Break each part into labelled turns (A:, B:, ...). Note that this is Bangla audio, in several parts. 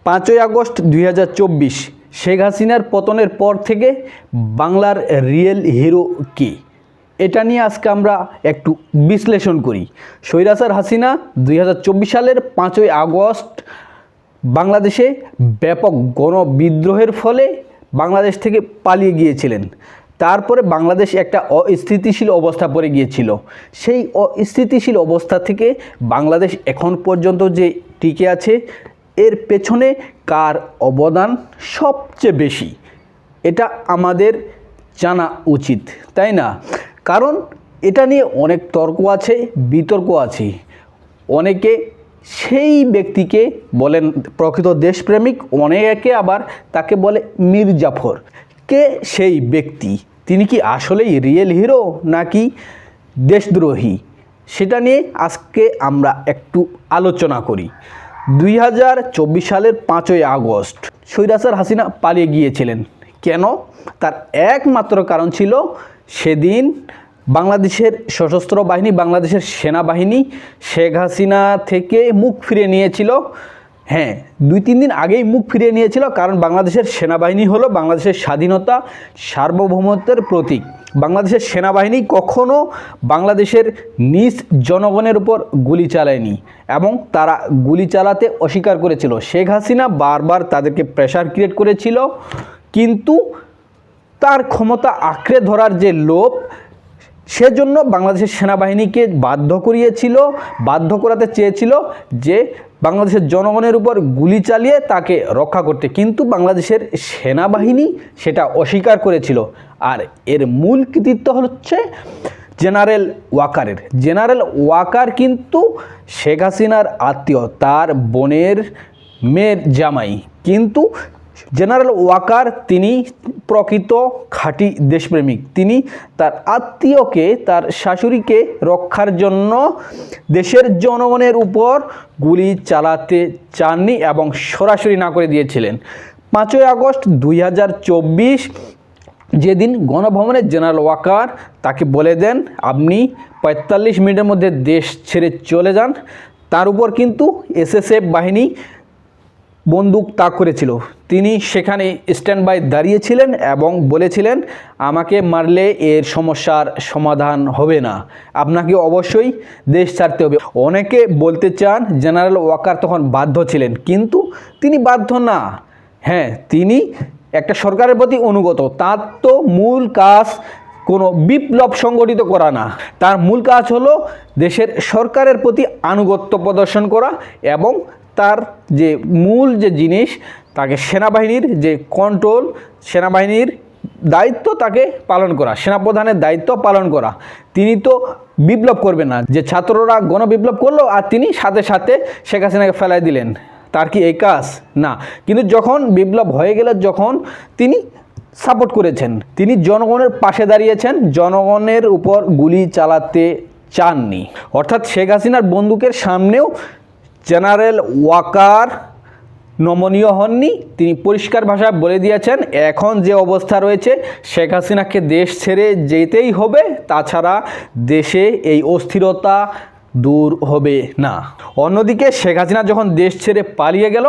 A: 5ই আগস্ট 2024 শেখ হাসিনার পতনের পর থেকে বাংলার রিয়েল হিরো কে, এটা নিয়ে আজকে আমরা একটু বিশ্লেষণ করি। স্বৈরাচার হাসিনা 2024 সালের 5ই আগস্ট বাংলাদেশে ব্যাপক গণবিদ্রোহের ফলে বাংলাদেশ থেকে পালিয়ে গিয়েছিলেন। তারপরে বাংলাদেশ একটা অস্থিতিশীল অবস্থা পড়ে গিয়েছিল। সেই অস্থিতিশীল অবস্থা থেকে বাংলাদেশ এখন পর্যন্ত যে টিকে আছে, এর পেছনে কার অবদান সবচেয়ে বেশি, এটা আমাদের জানা উচিত, তাই না? কারণ এটা নিয়ে অনেক তর্ক আছে, বিতর্ক আছে। অনেকে সেই ব্যক্তিকে বলেন প্রকৃত দেশপ্রেমিক, অনেকে আবার তাকে বলে মীর জাফর। কে সেই ব্যক্তি? তিনি কি আসলেই রিয়েল হিরো নাকি দেশদ্রোহী? সেটা নিয়ে আজকে আমরা একটু আলোচনা করি। 2024 সালের 5ই আগস্ট স্বৈরাচার হাসিনা পালিয়ে গিয়েছিলেন কেন? তার একমাত্র কারণ ছিল সেদিন বাংলাদেশের সশস্ত্র বাহিনী, বাংলাদেশের সেনাবাহিনী শেখ হাসিনা থেকে মুখ ফিরিয়ে নিয়েছিল। হ্যাঁ, 2-3 দিন আগেই মুখ ফিরিয়ে নিয়েছিল, কারণ বাংলাদেশের সেনাবাহিনী হলো বাংলাদেশের স্বাধীনতা, সার্বভৌমত্বের প্রতীক। বাংলাদেশের সেনাবাহিনী কখনো বাংলাদেশের নিজ জনগণের উপর গুলি চালায়নি এবং তারা গুলি চালাতে অস্বীকার করেছিল। শেখ হাসিনা বারবার তাদেরকে প্রেশার ক্রিয়েট করেছিল, কিন্তু তার ক্ষমতা আঁকড়ে ধরার যে লোভ, সেজন্য বাংলাদেশের সেনাবাহিনীকে বাধ্য করাতে চেয়েছিল যে বাংলাদেশের জনগণের উপর গুলি চালিয়ে তাকে রক্ষা করতে, কিন্তু বাংলাদেশের সেনাবাহিনী সেটা অস্বীকার করেছিল। আর এর মূল কৃতিত্ব হচ্ছে জেনারেল ওয়াকারের। জেনারেল ওয়াকার কিন্তু শেখ হাসিনার আত্মীয়, তার বোনের মেয়ের জামাই। কিন্তু জেনারেল ওয়াকার তিনি প্রকৃত খাঁটি দেশপ্রেমিক। তিনি তার আত্মীয়কে, তার শাশুড়িকে রক্ষার জন্য দেশের জনগণের উপর গুলি চালাতে চাননি এবং সরাসরি না করে দিয়েছিলেন। 5ই আগস্ট 2024 যেদিন গণভবনে জেনারেল ওয়াকার তাকে বলে দেন আপনি 45 মিনিটের মধ্যে দেশ ছেড়ে চলে যান, তার উপর কিন্তু এসএসএফ বাহিনী বন্দুক তাক করেছিল। তিনি সেখানে স্ট্যান্ড বাই দাঁড়িয়েছিলেন এবং বলেছিলেন আমাকে মারলে এর সমস্যার সমাধান হবে না, আপনাকে অবশ্যই দেশ ছাড়তে হবে। অনেকে বলতে চান জেনারেল ওয়াকার তখন বাধ্য ছিলেন, কিন্তু তিনি বাধ্য না। হ্যাঁ, তিনি একটা সরকারের প্রতি অনুগত। তার তো মূল কাজ কোনো বিপ্লব সংগঠিত করা না, তার মূল কাজ হলো দেশের সরকারের প্রতি আনুগত্য প্রদর্শন করা এবং তার যে মূল যে জিনিস, তাকে সেনাবাহিনীর যে কন্ট্রোল, সেনাবাহিনীর দায়িত্ব তাকে পালন করা, সেনাপ্রধানের দায়িত্ব পালন করা। তিনি তো বিপ্লব করবেন না, যে ছাত্ররা গণবিপ্লব করলো আর তিনি সাথে সাথে শেখ হাসিনাকে ফেলাই দিলেন, তার কি এই কাজ? না। কিন্তু যখন বিপ্লব হয়ে গেল, যখন তিনি সাপোর্ট করেছেন, তিনি জনগণের পাশে দাঁড়িয়েছেন, জনগণের উপর গুলি চালাতে চাননি। অর্থাৎ শেখ হাসিনার বন্দুকের সামনেও জেনারেল ওয়াকার নমনীয় হননি। তিনি পরিষ্কার ভাষায় বলে দিয়েছেন এখন যে অবস্থা রয়েছে, শেখ হাসিনাকে দেশ ছেড়ে যেতেই হবে, তাছাড়া দেশে এই অস্থিরতা দূর হবে না। অন্যদিকে শেখ হাসিনা যখন দেশ ছেড়ে পালিয়ে গেল,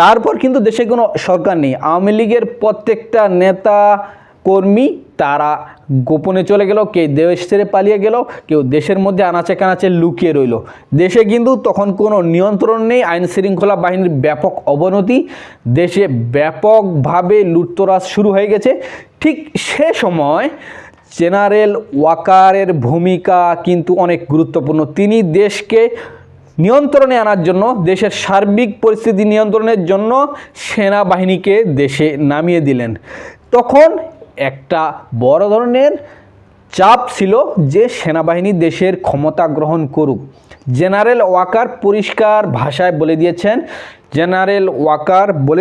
A: তারপর কিন্তু দেশে কোনো সরকার নেই। আওয়ামী লীগের প্রত্যেকটা নেতা কর্মী তারা গোপনে চলে গেল, কেউ দেশ ছেড়ে পালিয়ে গেল, কেউ দেশের মধ্যে আনাচে কানাচে লুকিয়ে রইল। দেশে কিন্তু তখন কোনো নিয়ন্ত্রণ নেই, আইন শৃঙ্খলা বাহিনীর ব্যাপক অবনতি, দেশে ব্যাপকভাবে লুটতরাজ শুরু হয়ে গেছে। ঠিক সে সময় জেনারেল ওয়াকারের ভূমিকা কিন্তু অনেক গুরুত্বপূর্ণ। তিনি দেশকে নিয়ন্ত্রণে আনার জন্য, দেশের সার্বিক পরিস্থিতি নিয়ন্ত্রণের জন্য সেনাবাহিনীকে দেশে নামিয়ে দিলেন। তখন একটা বড় ধরনের চাপ ছিল যে সেনাবাহিনী দেশের ক্ষমতা গ্রহণ করুক। জেনারেল ওয়াকার পরিষ্কার ভাষায় বলে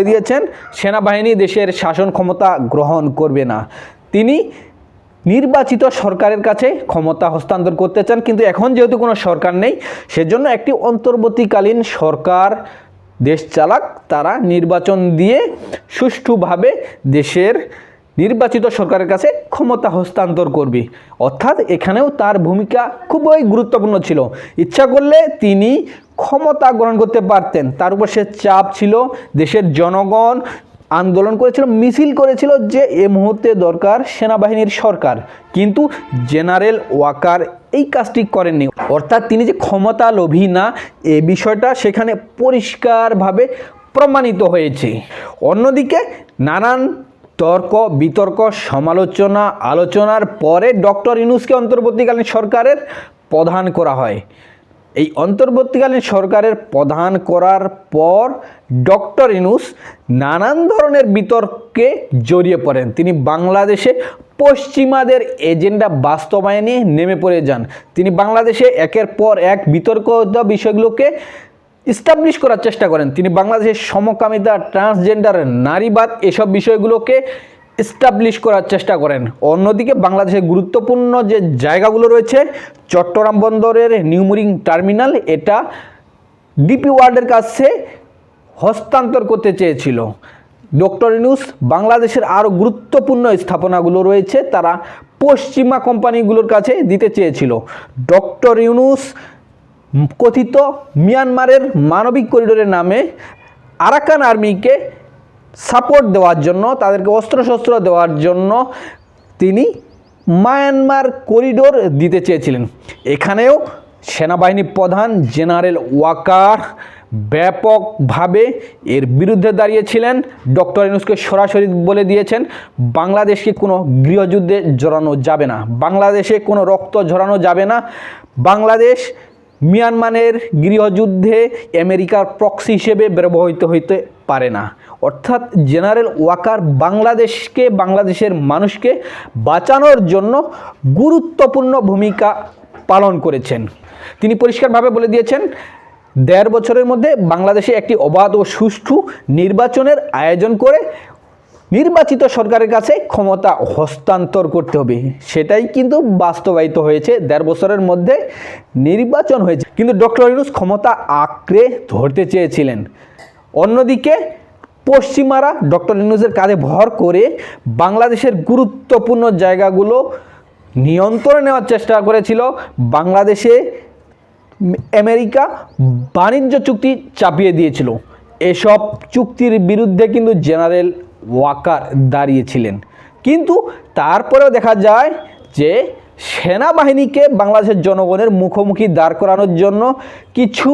A: দিয়েছেন সেনাবাহিনী দেশের শাসন ক্ষমতা গ্রহণ করবে না। তিনি নির্বাচিত সরকারের কাছে ক্ষমতা হস্তান্তর করতে চান, কিন্তু এখন যেহেতু কোনো সরকার নেই, সেজন্য একটি অন্তর্বর্তীকালীন সরকার দেশ চালাক, তারা নির্বাচন দিয়ে সুষ্ঠুভাবে দেশের নির্বাচিত সরকারের কাছে ক্ষমতা হস্তান্তর করবে। অর্থাৎ এখানেও তার ভূমিকা খুবই গুরুত্বপূর্ণ ছিল। ইচ্ছা করলে তিনি ক্ষমতা গ্রহণ করতে পারতেন, তার উপর সে চাপ ছিল। দেশের জনগণ আন্দোলন করেছিল, মিছিল করেছিল যে এ মুহূর্তে দরকার সেনাবাহিনীর সরকার, কিন্তু জেনারেল ওয়াকার এই কাজটি করেননি। অর্থাৎ তিনি যে ক্ষমতা লোভী না, এ বিষয়টা সেখানে পরিষ্কারভাবে প্রমাণিত হয়েছে। অন্যদিকে নানান তর্ক বিতর্ক সমালোচনা আলোচনার পরে ডক্টর ইউনূসকে অন্তর্বর্তীকালীন সরকারের প্রধান করা হয়। এই অন্তর্বর্তীকালীন সরকারের প্রধান করার পর ডক্টর ইউনূস নানান ধরনের বিতর্কে জড়িয়ে পড়েন। তিনি বাংলাদেশে পশ্চিমাদের এজেন্ডা বাস্তবায়নে নেমে পড়ে যান। তিনি বাংলাদেশে একের পর এক বিতর্কিত বিষয়গুলোকে ইস্টাবলিশ করার চেষ্টা করেন। তিনি বাংলাদেশের সমকামিতা, ট্রান্সজেন্ডার, নারীবাদ এসব বিষয়গুলোকে এস্টাবলিশ করার চেষ্টা করেন। অন্যদিকে বাংলাদেশের গুরুত্বপূর্ণ যে জায়গাগুলো রয়েছে, চট্টগ্রাম বন্দরের নিউমুরিং টার্মিনাল, এটা ডিপি ওয়ার্ল্ডের কাছে হস্তান্তর করতে চেয়েছিল। ডক্টর ইউনূস বাংলাদেশের আরও গুরুত্বপূর্ণ স্থাপনাগুলো রয়েছে, তারা পশ্চিমা কোম্পানিগুলোর কাছে দিতে চেয়েছিল। ডক্টর ইউনূস কথিত মিয়ানমারের মানবিক করিডোরের নামে আরাকান আর্মিকে সাপোর্ট দেওয়ার জন্য, তাদেরকে অস্ত্রশস্ত্র দেওয়ার জন্য তিনি মায়ানমার করিডোর দিতে চেয়েছিলেন। এখানেও সেনাবাহিনী প্রধান জেনারেল ওয়াকার ব্যাপকভাবে এর বিরুদ্ধে দাঁড়িয়েছিলেন। ডক্টর ইউনূসকে সরাসরি বলে দিয়েছেন বাংলাদেশকে কোনো গৃহযুদ্ধে জড়ানো যাবে না, বাংলাদেশে কোনো রক্ত ঝরানো যাবে না, বাংলাদেশ মিয়ানমারের গৃহযুদ্ধে আমেরিকার প্রক্সি হিসেবে ব্যবহৃত হইতে পারে না। অর্থাৎ জেনারেল ওয়াকার বাংলাদেশকে, বাংলাদেশের মানুষকে বাঁচানোর জন্য গুরুত্বপূর্ণ ভূমিকা পালন করেছেন। তিনি পরিষ্কারভাবে বলে দিয়েছেন ১.৫ বছরের মধ্যে বাংলাদেশে একটি অবাধ ও সুষ্ঠু নির্বাচনের আয়োজন করে নির্বাচিত সরকারের কাছে ক্ষমতা হস্তান্তর করতে হবে। সেটাই কিন্তু বাস্তবায়িত হয়েছে। ১.৫ বছরের মধ্যে নির্বাচন হয়েছে, কিন্তু ডক্টর ইউনূস ক্ষমতা আঁকড়ে ধরতে চেয়েছিলেন। অন্যদিকে পশ্চিমারা ডক্টর ইউনূসের কাঁধে ভর করে বাংলাদেশের গুরুত্বপূর্ণ জায়গাগুলো নিয়ন্ত্রণে নেওয়ার চেষ্টা করেছিল। বাংলাদেশে আমেরিকা বাণিজ্য চুক্তি চাপিয়ে দিয়েছিল। এসব চুক্তির বিরুদ্ধে কিন্তু জেনারেল ওয়াকার দাঁড়িয়েছিলেন। কিন্তু তারপরেও দেখা যায় যে সেনাবাহিনীকে বাংলাদেশের জনগণের মুখোমুখি দাঁড় করানোর জন্য কিছু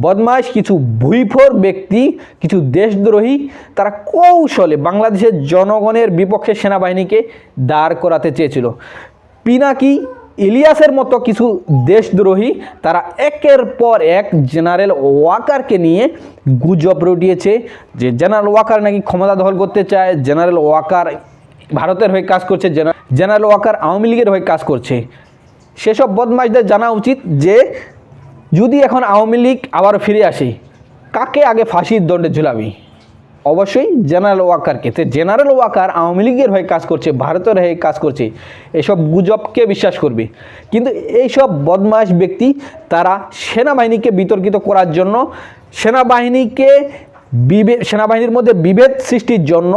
A: বদমাশ, কিছু ভুইফোর ব্যক্তি, কিছু দেশদ্রোহী, তারা কৌশলে বাংলাদেশের জনগণের বিপক্ষে সেনাবাহিনীকে দাঁড় করাতে চেয়েছিল। পিনাকি ইলিয়াসের মতো কিছু দেশদ্রোহী তারা একের পর এক জেনারেল ওয়াকারকে নিয়ে গুজব রটিয়েছে যে জেনারেল ওয়াকার নাকি ক্ষমতা দখল করতে চায়, জেনারেল ওয়াকার ভারতের হয়ে কাজ করছে, জেনারেল ওয়াকার আওয়ামী লীগের হয়ে কাজ করছে। সেসব বদমাশদের জানা উচিত যে যদি এখন আওয়ামী লীগ আবার ফিরে আসে, কাকে আগে ফাঁসির দণ্ডে ঝুলাবি? অবশ্যই জেনারেল ওয়াকারকে। তো জেনারেল ওয়াকার আওয়ামী লীগের হয়ে কাজ করছে, ভারতের হয়ে কাজ করছে, এসব গুজবকে বিশ্বাস করবে। কিন্তু এইসব বদমাশ ব্যক্তি তারা সেনাবাহিনীকে বিতর্কিত করার জন্য, সেনাবাহিনীর মধ্যে বিভেদ সৃষ্টির জন্য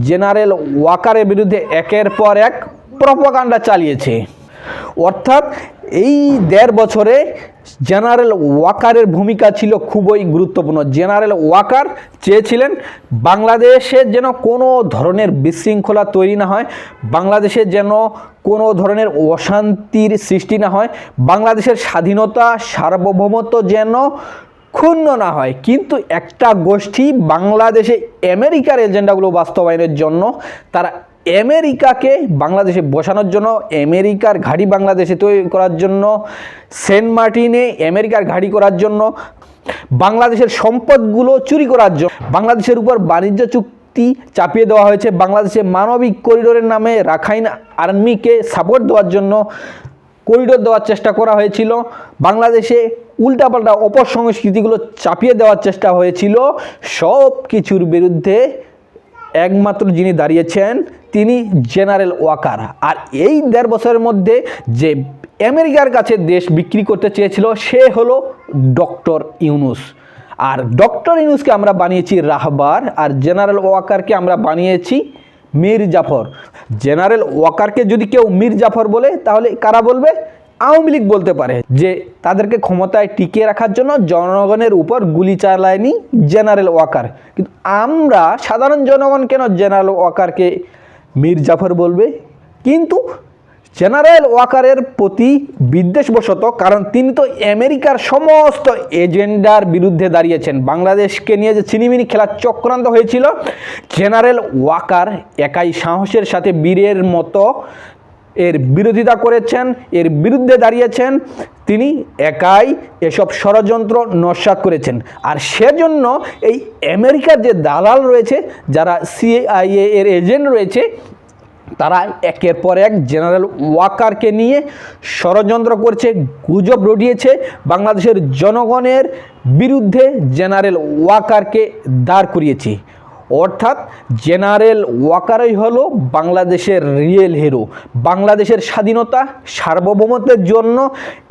A: জেনারেল ওয়াকারের বিরুদ্ধে একের পর এক প্রপাগান্ডা চালিয়েছে। অর্থাৎ এই ১.৫ বছরে জেনারেল ওয়াকারের ভূমিকা ছিল খুবই গুরুত্বপূর্ণ। জেনারেল ওয়াকার চেয়েছিলেন বাংলাদেশে যেন কোনো ধরনের বিশৃঙ্খলা তৈরি না হয়, বাংলাদেশে যেন কোনো ধরনের অশান্তির সৃষ্টি না হয়, বাংলাদেশের স্বাধীনতা সার্বভৌমত্ব যেন ক্ষুণ্ণ না হয়। কিন্তু একটা গোষ্ঠী বাংলাদেশে আমেরিকার এজেন্ডাগুলো বাস্তবায়নের জন্য, তারা আমেরিকাকে বাংলাদেশে বসানোর জন্য, আমেরিকার ঘাঁটি বাংলাদেশে তৈরি করার জন্য, সেন্ট মার্টিনে আমেরিকার ঘাঁটি করার জন্য, বাংলাদেশের সম্পদগুলো চুরি করার জন্য, বাংলাদেশের উপর বাণিজ্য চুক্তি চাপিয়ে দেওয়া হয়েছে, বাংলাদেশে মানবিক করিডোরের নামে রাখাইন আর্মিকে সাপোর্ট দেওয়ার জন্য করিডোর দেওয়ার চেষ্টা করা হয়েছিল, বাংলাদেশে উল্টাপাল্টা অপসংস্কৃতিগুলো চাপিয়ে দেওয়ার চেষ্টা হয়েছিল। সব কিছুর বিরুদ্ধে একমাত্র যিনি দাঁড়িয়েছেন তিনি জেনারেল ওয়াকার। আর এই ১.৫ বছরের মধ্যে যে আমেরিকার কাছে দেশ বিক্রি করতে চেয়েছিল সে হলো ডক্টর ইউনূস। আর ডক্টর ইউনূসকে আমরা বানিয়েছি রাহবার, আর জেনারেল ওয়াকারকে আমরা বানিয়েছি মীর জাফর। জেনারেল ওয়াকারকে যদি কেউ মীর জাফর বলে তাহলে কারা বলবে? আওয়ামী লীগ বলতে পারে, যে তাদেরকে ক্ষমতায় টিকিয়ে রাখার জন্য জনগণের উপর গুলি চালায়নি জেনারেল ওয়াকার। কিন্তু আমরা সাধারণ জনগণ কেন জেনারেল ওয়াকারকে মীর জাফর বলবে? কিন্তু জেনারেল ওয়াকারের প্রতি বিদ্বেষবশত, কারণ তিনি তো আমেরিকার সমস্ত এজেন্ডার বিরুদ্ধে দাঁড়িয়েছেন। বাংলাদেশকে নিয়ে যে ছিনিমিনি খেলার চক্রান্ত হয়েছিল, জেনারেল ওয়াকার একাই সাহসের সাথে বীরের মতো এর বিরোধিতা করেছেন, এর বিরুদ্ধে দাঁড়িয়েছেন। তিনি একাই এসব ষড়যন্ত্র নস্যাৎ করেছেন। আর সেজন্য এই আমেরিকার যে দালাল রয়েছে, যারা CIA এর এজেন্ট রয়েছে, তারা একের পর এক জেনারেল ওয়াকারকে নিয়ে ষড়যন্ত্র করছে, গুজব রটিয়েছে। বাংলাদেশের জনগণের বিরুদ্ধে জেনারেল ওয়াকারকে দাঁড় করিয়েছে। অর্থাৎ জেনারেল ওয়াকারই হলো বাংলাদেশের রিয়েল হিরো। বাংলাদেশের স্বাধীনতা সার্বভৌমত্বের জন্য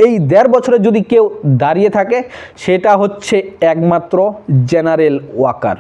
A: এই 1.5 বছরে যদি কেউ দাঁড়িয়ে থাকে, সেটা হচ্ছে একমাত্র জেনারেল ওয়াকার।